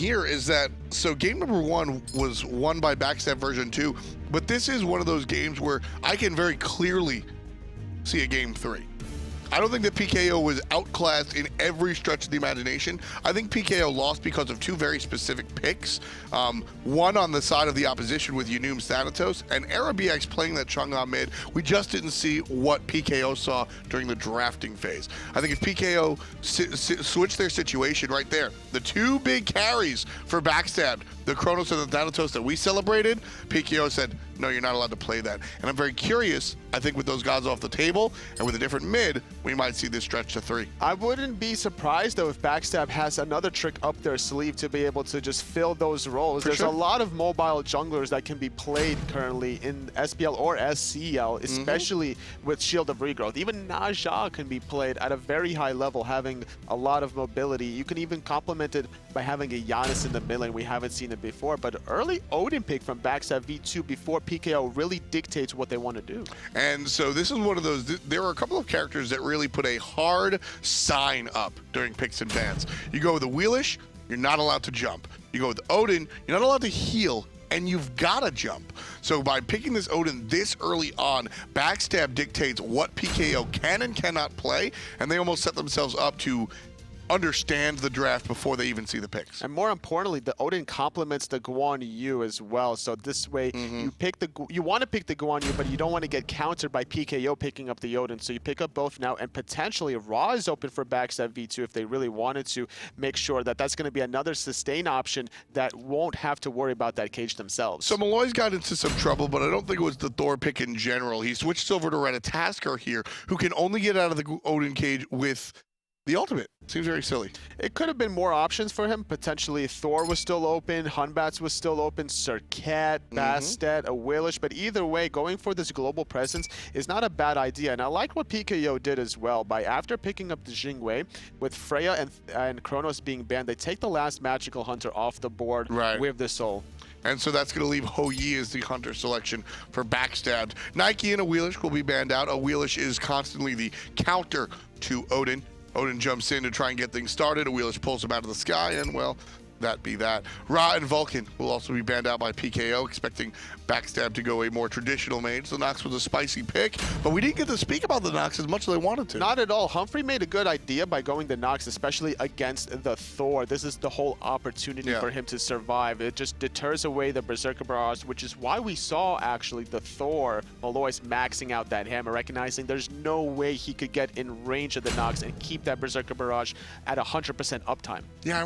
here is that, so game number 1 was won by Backstab version 2, but this is one of those games where I can very clearly see a game 3. I don't think that PKO was outclassed in every stretch of the imagination. I think PKO lost because of 2 very specific picks. One on the side of the opposition with Unum Thanatos, and AraBX playing that Chang'e mid. We just didn't see what PKO saw during the drafting phase. I think if PKO switched their situation right there, the 2 big carries for Backstab, the Chronos and the Thanatos that we celebrated, PKO said, no, you're not allowed to play that. And I'm very curious, I think with those gods off the table and with a different mid, we might see this stretch to 3. I wouldn't be surprised, though, if Backstab has another trick up their sleeve to be able to just fill those roles. There's a lot of mobile junglers that can be played currently in SPL or SCL, especially with Shield of Regrowth. Even Naja can be played at a very high level, having a lot of mobility. You can even complement it by having a Giannis in the mid lane. We haven't seen it before, but early Odin pick from Backstab V2 before PKO really dictates what they want to do. And so this is one of those, there are a couple of characters that really put a hard sign up during picks and bans. You go with a Wheelish, you're not allowed to jump. You go with Odin, you're not allowed to heal, and you've got to jump. So by picking this Odin this early on, Backstab dictates what PKO can and cannot play, and they almost set themselves up to understand the draft before they even see the picks. And more importantly, the Odin complements the Guan Yu as well. So this way, you want to pick the Guan Yu, but you don't want to get countered by PKO picking up the Odin. So you pick up both now, and potentially Raw is open for Backstab V2 if they really wanted to make sure that that's going to be another sustain option that won't have to worry about that cage themselves. So Malloy's got into some trouble, but I don't think it was the Thor pick in general. He switched over to Ratatasker here, who can only get out of the Odin cage with the ultimate. Seems very silly. It could have been more options for him. Potentially Thor was still open, Hunbats was still open, Serket, Bastet, a Willish. But either way, going for this global presence is not a bad idea. And I like what PKO did as well. By after picking up the Jingwei, with Freya and Chronos being banned, they take the last Magical Hunter off the board with the Soul. And so that's going to leave Ho Yi as the hunter selection for Backstabbed. Nike and a Wheelish will be banned out. A Wheelish is constantly the counter to Odin. Odin jumps in to try and get things started. A Wheelish pulls him out of the sky, and, well, that be that. Ra and Vulcan will also be banned out by PKO, expecting Backstab to go a more traditional mage. The Nox was a spicy pick, but we didn't get to speak about the Nox as much as I wanted to. Not at all. Humphrey made a good idea by going the Nox, especially against the Thor. This is the whole opportunity for him to survive. It just deters away the Berserker Barrage, which is why we saw, actually, the Thor, Malloy's maxing out that hammer, recognizing there's no way he could get in range of the Nox and keep that Berserker Barrage at 100% uptime. Yeah,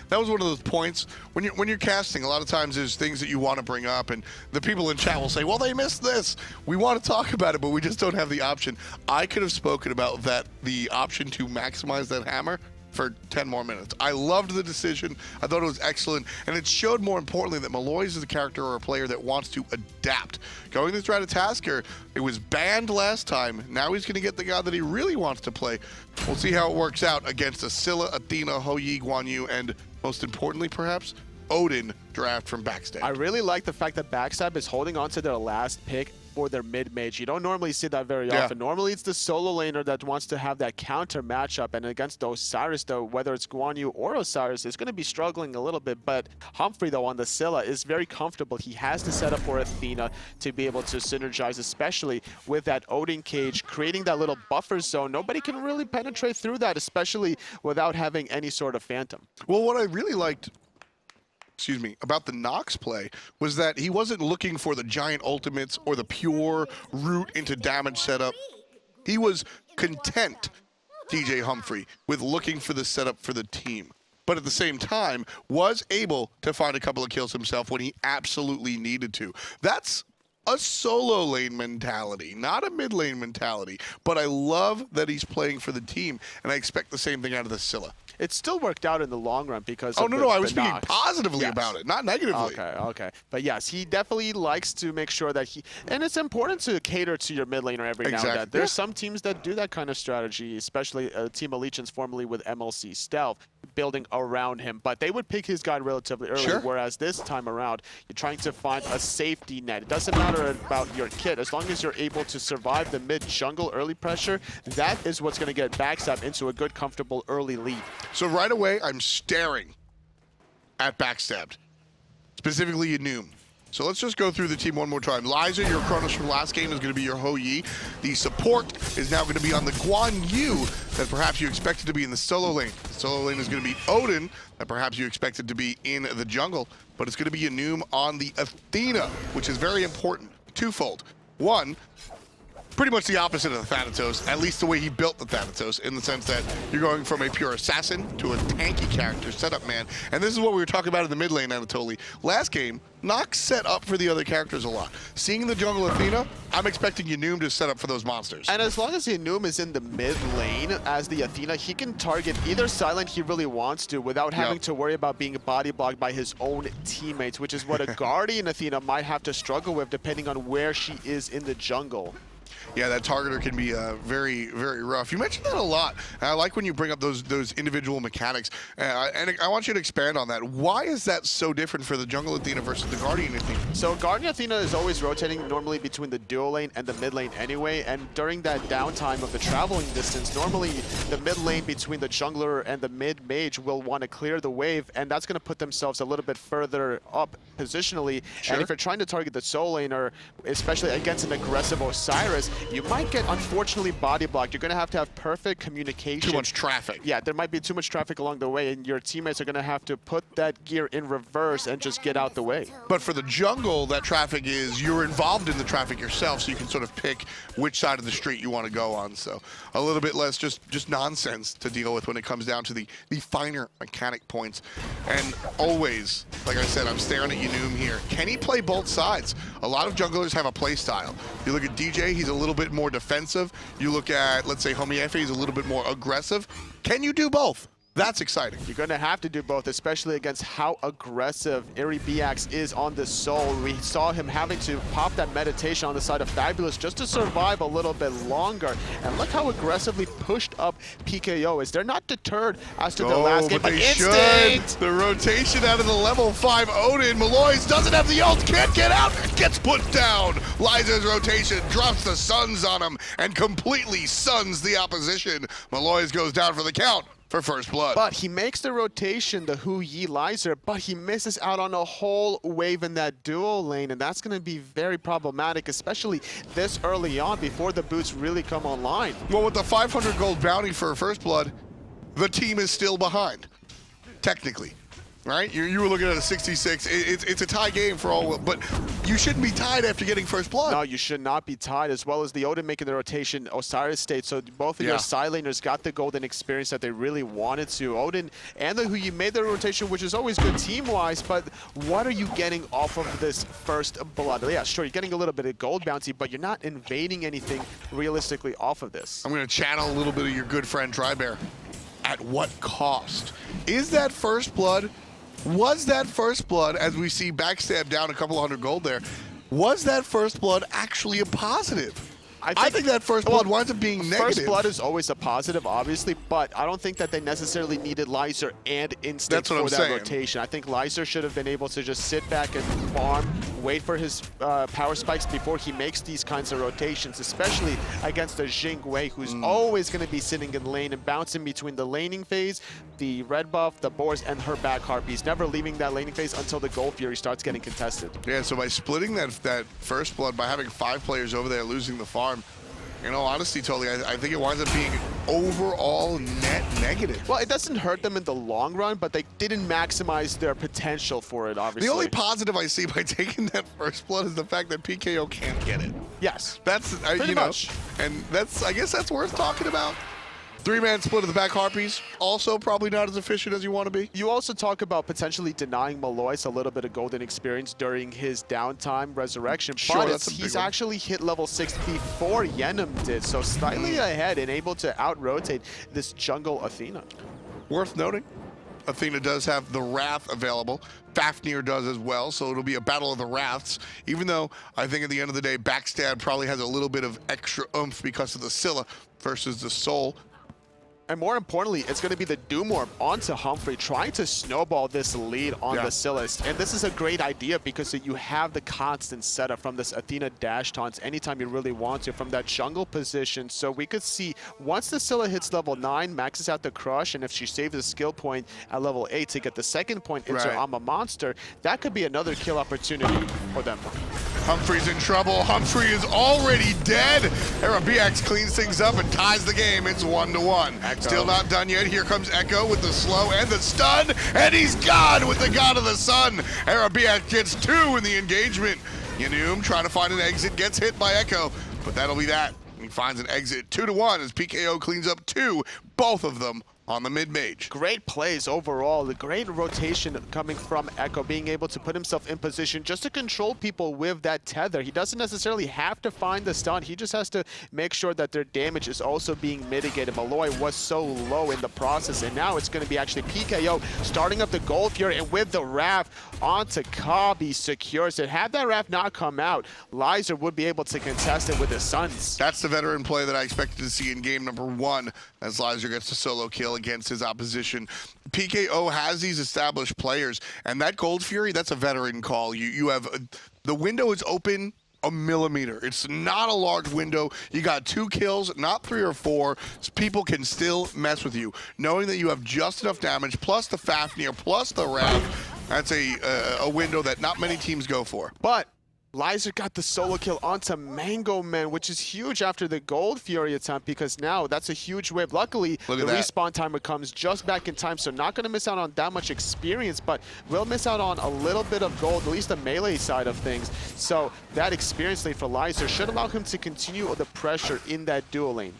that was one of those points when you're casting. A lot of times there's things that you want to bring up, and the people in chat will say, well, they missed this. We want to talk about it, but we just don't have the option. I could have spoken about that, the option to maximize that hammer, for 10 more minutes. I loved the decision. I thought it was excellent, and it showed, more importantly, that Malloy is a character or a player that wants to adapt. Going this Ratatasker, it was banned last time. Now he's going to get the guy that he really wants to play. We'll see how it works out against a Scylla, Athena, Ho Yi, Guan Yu, and most importantly, perhaps, Odin draft from Backstab. I really like the fact that Backstab is holding on to their last pick for their mid-mage. You don't normally see that very often. Normally, it's the solo laner that wants to have that counter matchup, and against Osiris, though, whether it's Guan Yu or Osiris, is going to be struggling a little bit, but Humphrey, though, on the Scylla is very comfortable. He has the setup for Athena to be able to synergize, especially with that Odin cage, creating that little buffer zone. Nobody can really penetrate through that, especially without having any sort of phantom. Well, what I really liked about the Nox play was that he wasn't looking for the giant ultimates or the pure route into damage setup. He was content, DJ Humphrey, with looking for the setup for the team. But at the same time, was able to find a couple of kills himself when he absolutely needed to. That's a solo lane mentality, not a mid lane mentality. But I love that he's playing for the team, and I expect the same thing out of the Scylla. It still worked out in the long run because I was speaking positively about it, not negatively. Okay. But yes, he definitely likes to make sure that and it's important to cater to your mid laner every now and then. There's some teams that do that kind of strategy, especially Team Allegiance, formerly with MLC Stealth, building around him. But they would pick his guy relatively early, whereas this time around, you're trying to find a safety net. It doesn't matter about your kit. As long as you're able to survive the mid jungle early pressure, that is what's going to get Backstab into a good, comfortable early lead. So right away, I'm staring at Backstabbed, specifically Enum. So let's just go through the team one more time. Liza, your Kronos from last game, is going to be your Ho Yi. The support is now going to be on the Guan Yu that perhaps you expected to be in the solo lane. The solo lane is going to be Odin that perhaps you expected to be in the jungle, but it's going to be Enum on the Athena, which is very important. Twofold. One, pretty much the opposite of the Thanatos, at least the way he built the Thanatos, in the sense that you're going from a pure assassin to a tanky character, setup man. And this is what we were talking about in the mid lane, Anatoly. Last game, Nox set up for the other characters a lot. Seeing the jungle Athena, I'm expecting Enum to set up for those monsters. And as long as Enum is in the mid lane as the Athena, he can target either silent he really wants to without having to worry about being body blocked by his own teammates, which is what a Guardian Athena might have to struggle with depending on where she is in the jungle. Yeah, that targeter can be very, very rough. You mentioned that a lot. I like when you bring up those individual mechanics, and I want you to expand on that. Why is that so different for the jungle Athena versus the Guardian Athena? So Guardian Athena is always rotating normally between the duo lane and the mid lane anyway, and during that downtime of the traveling distance, normally the mid lane between the jungler and the mid mage will want to clear the wave, and that's going to put themselves a little bit further up positionally. Sure. And if you're trying to target the solo laner, especially against an aggressive Osiris, you might get, unfortunately, body blocked. You're going to have perfect communication. Too much traffic. Yeah, there might be too much traffic along the way, and your teammates are going to have to put that gear in reverse and just get out the way. But for the jungle, that traffic is, you're involved in the traffic yourself, so you can sort of pick which side of the street you want to go on. So a little bit less just nonsense to deal with when it comes down to the finer mechanic points. And always, like I said, I'm staring at Enum here. Can he play both sides? A lot of junglers have a play style. You look at DJ, he's a little bit more defensive. You look at, let's say, Homiefe, he's a little bit more aggressive. Can you do both? That's exciting. You're going to have to do both, especially against how aggressive Eri BX is on the Soul. We saw him having to pop that meditation on the side of Fabulous just to survive a little bit longer. And look how aggressively pushed up PKO is. They're not deterred as to their last game, but they instinct! should. The rotation out of the level 5 Odin. Maloys doesn't have the ult, can't get out, gets put down. Liza's rotation drops the suns on him and completely suns the opposition. Maloys goes down for the count. For first blood. But he makes the rotation, the Hu Yi Lizer, but he misses out on a whole wave in that duo lane, and that's going to be very problematic, especially this early on before the boots really come online. Well, with the 500 gold bounty for first blood, the team is still behind, technically. Right? You were looking at a 66. It's a tie game for all, but you shouldn't be tied after getting first blood. No, you should not be tied, as well as the Odin making the rotation, Osiris stayed, so both of your side laners got the golden experience that they really wanted to. Odin and the Hu Yi made the rotation, which is always good team-wise, but what are you getting off of this first blood? Yeah, sure, you're getting a little bit of gold bounty, but you're not invading anything realistically off of this. I'm going to channel a little bit of your good friend Drybear. At what cost? Is that first blood? Was that first blood, as we see Backstab down a couple hundred gold there, was that first blood actually a positive? I think that first blood winds up being negative. First blood is always a positive, obviously, but I don't think that they necessarily needed Lizer and Instinct for that rotation. I think Lizer should have been able to just sit back and farm, wait for his power spikes before he makes these kinds of rotations, especially against the Jing Wei, who's always going to be sitting in lane and bouncing between the laning phase, the red buff, the boars, and her back harpies, never leaving that laning phase until the Gold Fury starts getting contested. Yeah, so by splitting that first blood, by having 5 players over there losing the farm, in all honesty, totally, I think it winds up being overall net negative. Well, it doesn't hurt them in the long run, but they didn't maximize their potential for it, obviously. The only positive I see by taking that first blood is the fact that PKO can't get it. Yes. That's, pretty much. And that's, I guess that's worth talking about. 3-man split of the back Harpies, also probably not as efficient as you want to be. You also talk about potentially denying Malois a little bit of golden experience during his downtime resurrection, Sure, but he's actually hit level 6 before Yenem did, so slightly ahead and able to out-rotate this jungle Athena. Worth noting, Athena does have the Wrath available. Fafnir does as well, so it'll be a battle of the Wraths, even though I think at the end of the day, Backstab probably has a little bit of extra oomph because of the Scylla versus the Soul. And more importantly, it's going to be the Doom Orb onto Humphrey, trying to snowball this lead on the Syllist. And this is a great idea because you have the constant setup from this Athena dash taunts anytime you really want to from that jungle position. So we could see once the Scylla hits level 9, maxes out the crush, and if she saves a skill point at level 8 to get the second point into Amma Monster, that could be another kill opportunity for them. Humphrey's in trouble. Humphrey is already dead. BX cleans things up and ties the game. It's 1-1. Still not done yet. Here comes Echo with the slow and the stun, and he's gone with the God of the Sun. BX gets 2 in the engagement. Yanum trying to find an exit, gets hit by Echo, but that'll be that. He finds an exit. 2-1 as PKO cleans up 2, both of them on the mid-mage. Great plays overall. The great rotation coming from Echo, being able to put himself in position just to control people with that tether. He doesn't necessarily have to find the stun. He just has to make sure that their damage is also being mitigated. Malloy was so low in the process, and now it's going to be actually PKO starting up the Gold Fury, and with the Wrath onto Cobb, he secures it. Had that Wrath not come out, Lizer would be able to contest it with his Suns. That's the veteran play that I expected to see in game number 1 as Lizer gets the solo kill against his opposition. PKO has these established players, and that Gold Fury, that's a veteran call. You have the window is open a millimeter. It's not a large window. You got 2 kills, not 3 or 4. So people can still mess with you. Knowing that you have just enough damage, plus the Fafnir, plus the Wrath, that's a window that not many teams go for. But Lizer got the solo kill onto Mango Man, which is huge after the Gold Fury attempt, because now that's a huge wave. Luckily, the respawn timer comes just back in time, so not going to miss out on that much experience, but will miss out on a little bit of gold, at least the melee side of things. So that experience lane for Lizer should allow him to continue the pressure in that dual lane.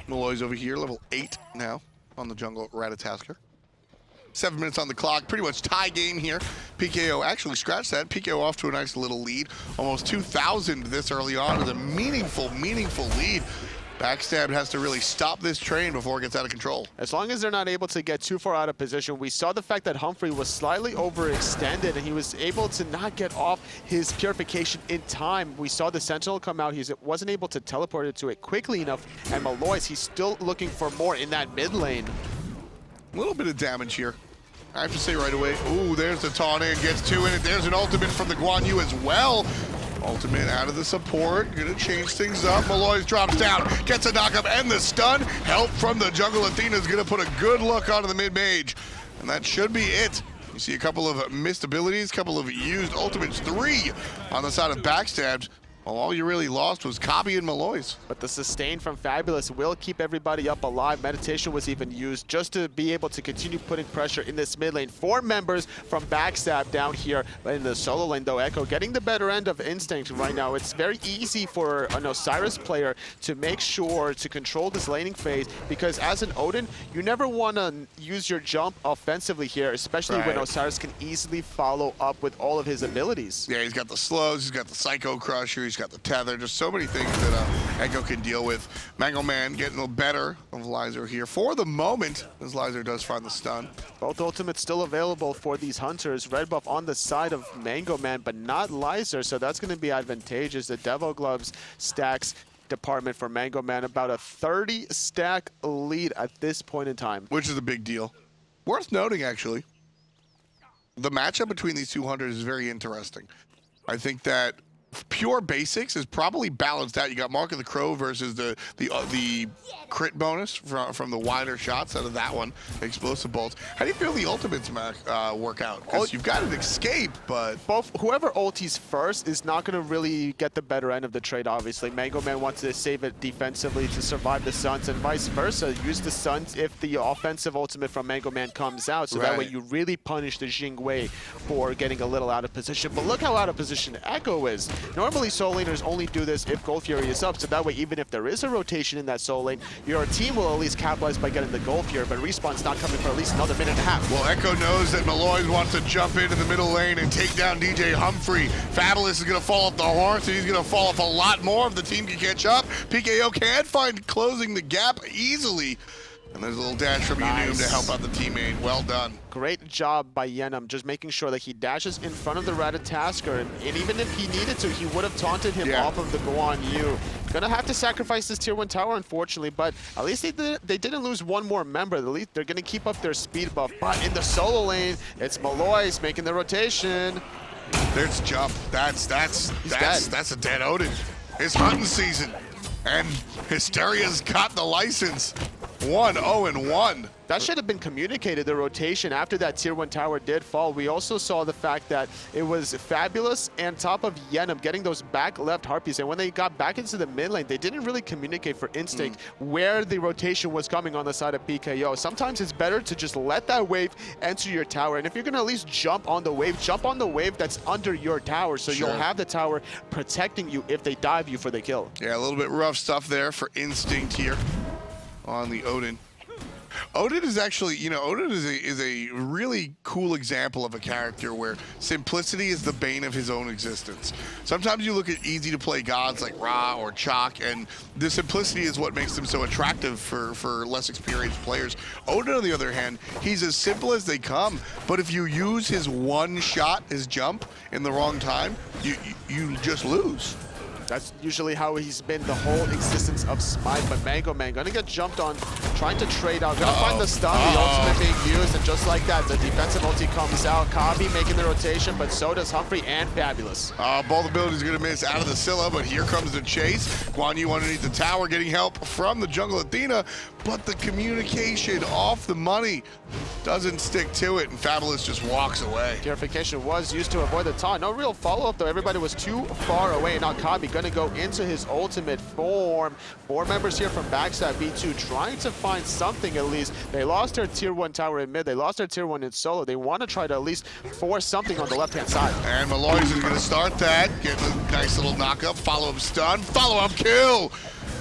Malloy's over here, level 8 now on the jungle Ratatasker. 7 minutes on the clock, pretty much tie game here. PKO actually scratched that. PKO off to a nice little lead. Almost 2,000 this early on is a meaningful lead. Backstab has to really stop this train before it gets out of control. As long as they're not able to get too far out of position, we saw the fact that Humphrey was slightly overextended and he was able to not get off his purification in time. We saw the Sentinel come out. He wasn't able to teleport it to it quickly enough. And Malloy's, he's still looking for more in that mid lane. A little bit of damage here. I have to say right away, ooh, there's the taunt in, gets 2 in it. There's an ultimate from the Guan Yu as well. Ultimate out of the support, gonna change things up. Malloy drops down, gets a knock-up and the stun. Help from the jungle. Athena's gonna put a good look onto the mid-mage. And that should be it. You see a couple of missed abilities, a couple of used ultimates, 3 on the side of backstabs. Well, all you really lost was Kabi and Malloy's. But the sustain from Fabulous will keep everybody up alive. Meditation was even used just to be able to continue putting pressure in this mid lane. 4 members from Backstab down here in the solo lane, though. Echo getting the better end of Instinct right now. It's very easy for an Osiris player to make sure to control this laning phase, because as an Odin, you never want to use your jump offensively here, especially when Osiris can easily follow up with all of his abilities. Yeah, he's got the slows, he's got the Psycho Crusher, he's got the tether, just so many things that Echo can deal with. Mango Man getting a little better of Lizer here for the moment, as Lizer does find the stun. Both ultimates still available for these hunters. Red buff on the side of Mango Man, but not Lizer, so that's going to be advantageous. The Devil Gloves stacks department for Mango Man, about a 30 stack lead at this point in time. Which is a big deal. Worth noting, actually, the matchup between these 2 hunters is very interesting. I think that pure basics is probably balanced out. You got Mark of the Crow versus the crit bonus from the wider shots out of that one, explosive bolts. How do you feel the ultimates work out? Because you've got an escape, but whoever ultis first is not going to really get the better end of the trade, obviously. Mango Man wants to save it defensively to survive the Suns, and vice versa. Use the Suns if the offensive ultimate from Mango Man comes out, so that way you really punish the Jingwei for getting a little out of position. But look how out of position Echo is. Normally, soul laners only do this if Gold Fury is up, so that way, even if there is a rotation in that soul lane, your team will at least capitalize by getting the Gold Fury, but respawn's not coming for at least another minute and a half. Well, Echo knows that Malloy wants to jump into the middle lane and take down DJ Humphrey. Fabulous is going to fall off the horse, and he's going to fall off a lot more if the team can catch up. PKO can find closing the gap easily. And there's a little dash from Yunum to help out the teammate. Well done. Great job by Yenum, just making sure that he dashes in front of the Ratatasker, and even if he needed to, he would have taunted him off of the Guan Yu. Gonna have to sacrifice this tier 1 tower, unfortunately, but at least they didn't lose one more member. At least they're gonna keep up their speed buff. But in the solo lane, it's Maloys making the rotation. There's Jump. That's a dead Odin. It's hunting season, and Hysteria's got the license. 1-0-1. That should have been communicated, the rotation, after that tier 1 tower did fall. We also saw the fact that it was Fabulous and top of Yenum getting those back left harpies. And when they got back into the mid lane, they didn't really communicate for Instinct where the rotation was coming on the side of PKO. Sometimes it's better to just let that wave enter your tower. And if you're going to at least jump on the wave that's under your tower. So you'll have the tower protecting you if they dive you for the kill. Yeah, a little bit rough stuff there for Instinct here on the Odin. Odin is actually, you know, Odin is a really cool example of a character where simplicity is the bane of his own existence. Sometimes you look at easy to play gods like Ra or Chaac, and the simplicity is what makes them so attractive for less experienced players. Odin, on the other hand, he's as simple as they come, but if you use his one shot, his jump, in the wrong time, you just lose. That's usually how he's been the whole existence of SMITE, but Mango Man gonna get jumped on, trying to trade out, gonna find the stun, the ultimate being used, and just like that, the defensive ulti comes out. Kabi making the rotation, but so does Humphrey and Fabulous. Both abilities gonna miss out of the Scylla, but here comes the chase. Guan Yu underneath the tower getting help from the jungle Athena, but the communication off the money doesn't stick to it, and Fabulous just walks away. Purification was used to avoid the taunt. No real follow-up, though. Everybody was too far away. Now Kabi gonna go into his ultimate form. 4 members here from Backstab B2 trying to find something at least. They lost their tier 1 tower in mid. They lost their tier 1 in solo. They want to try to at least force something on the left-hand side. And Maloys is going to start that. Get a nice little knock-up, follow-up stun, follow-up kill.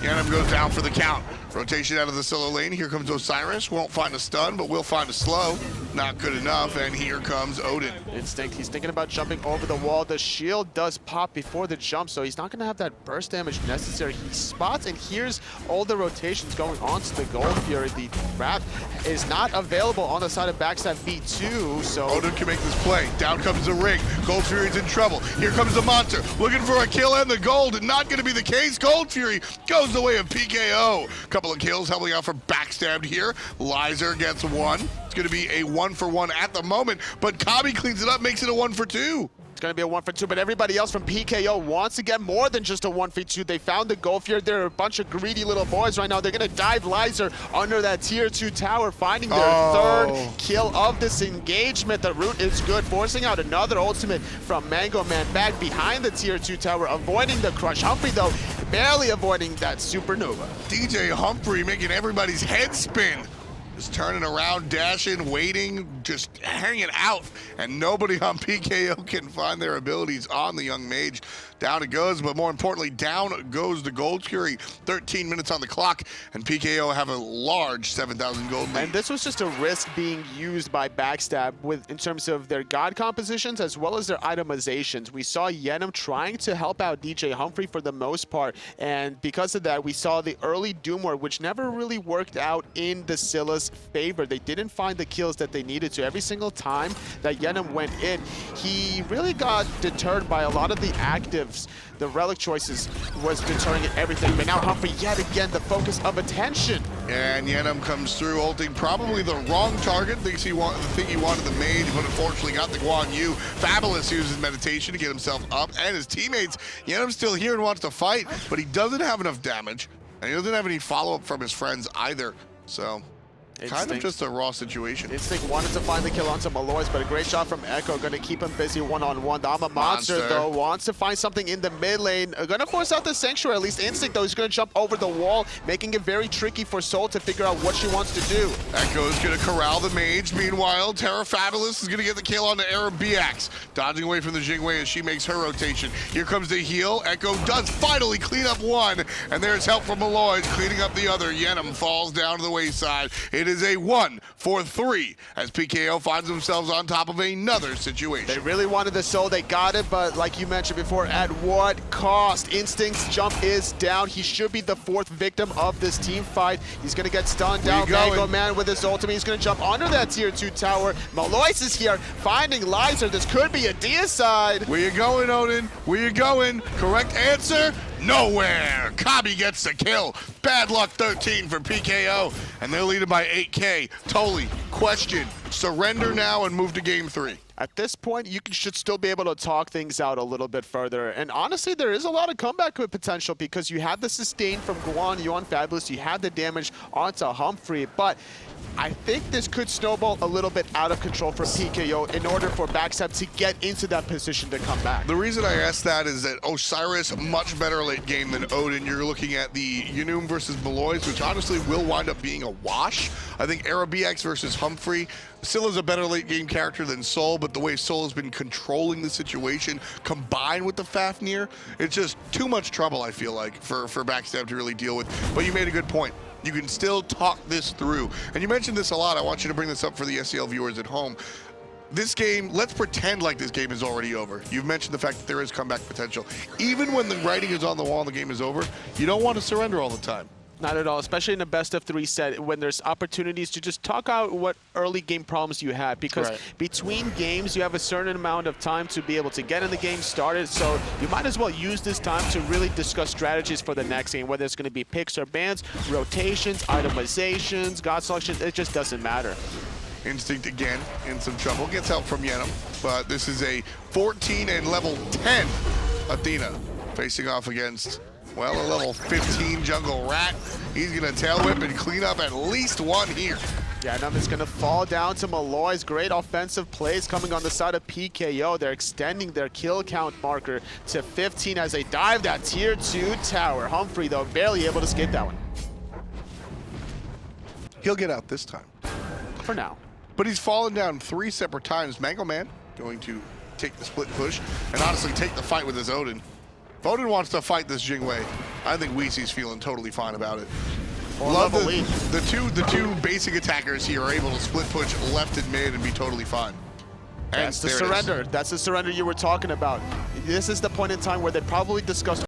Yenum goes down for the count. Rotation out of the solo lane. Here comes Osiris. Won't find a stun, but will find a slow. Not good enough, and here comes Odin. Instinct, he's thinking about jumping over the wall. The shield does pop before the jump, so he's not going to have that burst damage necessary. He spots and hears all the rotations going on to the Gold Fury. The wrap is not available on the side of Backstab B2, so... Odin can make this play. Down comes the ring. Gold Fury's in trouble. Here comes the monster. Looking for a kill and the gold. Not going to be the case. Gold Fury goes the way of PKO. Couple of kills helping out for Backstabbed here. Lizer gets one. It's going to be a 1-for-1 at the moment, but Kabi cleans it up, makes it a 1-for-2. It's going to be a 1-for-2, but everybody else from PKO wants to get more than just a 1-for-2. They found the Gold Fury. They're a bunch of greedy little boys right now. They're going to dive Lizer under that tier 2 tower, finding their third kill of this engagement. The root is good, forcing out another ultimate from Mango Man back behind the tier 2 tower, avoiding the crush. Humphrey, though, barely avoiding that supernova. DJ Humphrey making everybody's head spin. Just turning around, dashing, waiting, just hanging out. And nobody on PKO can find their abilities on the young mage. Down it goes, but more importantly, down goes the Gold Fury. 13 minutes on the clock, and PKO have a large 7,000 gold lead. And this was just a risk being used by Backstab in terms of their god compositions as well as their itemizations. We saw Yenum trying to help out DJ Humphrey for the most part, and because of that, we saw the early Doom Ward, which never really worked out in the Scylla's favor. They didn't find the kills that they needed to. Every single time that Yenum went in, he really got deterred by a lot of the actives. The relic choices was deterring everything, but now Humphrey yet again the focus of attention. And Yenum comes through, ulting probably the wrong target. Thinks he wanted the mage, but unfortunately got the Guan Yu. Fabulous uses meditation to get himself up and his teammates. Yenum's still here and wants to fight, but he doesn't have enough damage, and he doesn't have any follow-up from his friends either. So kind of just a raw situation. Instinct wanted to find the kill onto Maloys, but a great shot from Echo, going to keep him busy one-on-one. The Ama Monster, though, wants to find something in the mid lane. Going to force out the Sanctuary, at least Instinct, though, is going to jump over the wall, making it very tricky for Soul to figure out what she wants to do. Echo's going to corral the mage. Meanwhile, Terra Fabulous is going to get the kill on the Arab BX, dodging away from the Jingwei as she makes her rotation. Here comes the heal. Echo does finally clean up one, and there's help from Maloys cleaning up the other. Yenum falls down to the wayside. It is a 1-for-1 for 3 as PKO finds themselves on top of another situation. They really wanted the soul, they got it, but like you mentioned before, at what cost? Instinct's jump is down. He should be the 4th victim of this team fight. He's gonna get stunned down. Mango Man with his ultimate. He's gonna jump onto that tier 2 tower. Malois is here, finding Lizer. This could be a deicide. Where you going, Odin? Where you going? Correct answer? Nowhere. Kabi gets the kill. Bad luck 13 for PKO, and they're leading by 8K. Totally question. Surrender now and move to game 3. At this point, you should still be able to talk things out a little bit further. And honestly, there is a lot of comeback potential because you have the sustain from Guan Yu on Fabulous, you have the damage onto Humphrey, but I think this could snowball a little bit out of control for PKO in order for Backstab to get into that position to come back. The reason I asked that is that Osiris, much better late game than Odin. You're looking at the Yunum versus Malois, which honestly will wind up being a wash. I think Arabiax versus Humphrey still is a better late game character than Sol, but the way Sol has been controlling the situation combined with the Fafnir, it's just too much trouble, I feel like, for Backstab to really deal with. But you made a good point. You can still talk this through. And you mentioned this a lot. I want you to bring this up for the SCL viewers at home. This game, let's pretend like this game is already over. You've mentioned the fact that there is comeback potential. Even when the writing is on the wall and the game is over, you don't want to surrender all the time. Not at all, especially in a best-of-3 set when there's opportunities to just talk out what early game problems you had, because between games you have a certain amount of time to be able to get in the game started, so you might as well use this time to really discuss strategies for the next game, whether it's going to be picks or bans, rotations, itemizations, god selection, it just doesn't matter. Instinct again in some trouble, gets help from Yenum, but this is a 14 and level 10 Athena facing off against, well, a level 15 jungle rat. He's gonna tail whip and clean up at least one here. Yeah, Yenum is gonna fall down to Malois. Great offensive plays coming on the side of PKO. They're extending their kill count marker to 15 as they dive that tier 2 tower. Humphrey, though, barely able to escape that one. He'll get out this time. For now. But he's fallen down 3 separate times. Mango Man going to take the split push and honestly take the fight with his Odin. If Odin wants to fight this Jingwei, I think Weezy's feeling totally fine about it. Love the two basic attackers here are able to split push left and mid and be totally fine. And that's the surrender. That's the surrender you were talking about. This is the point in time where they probably discussed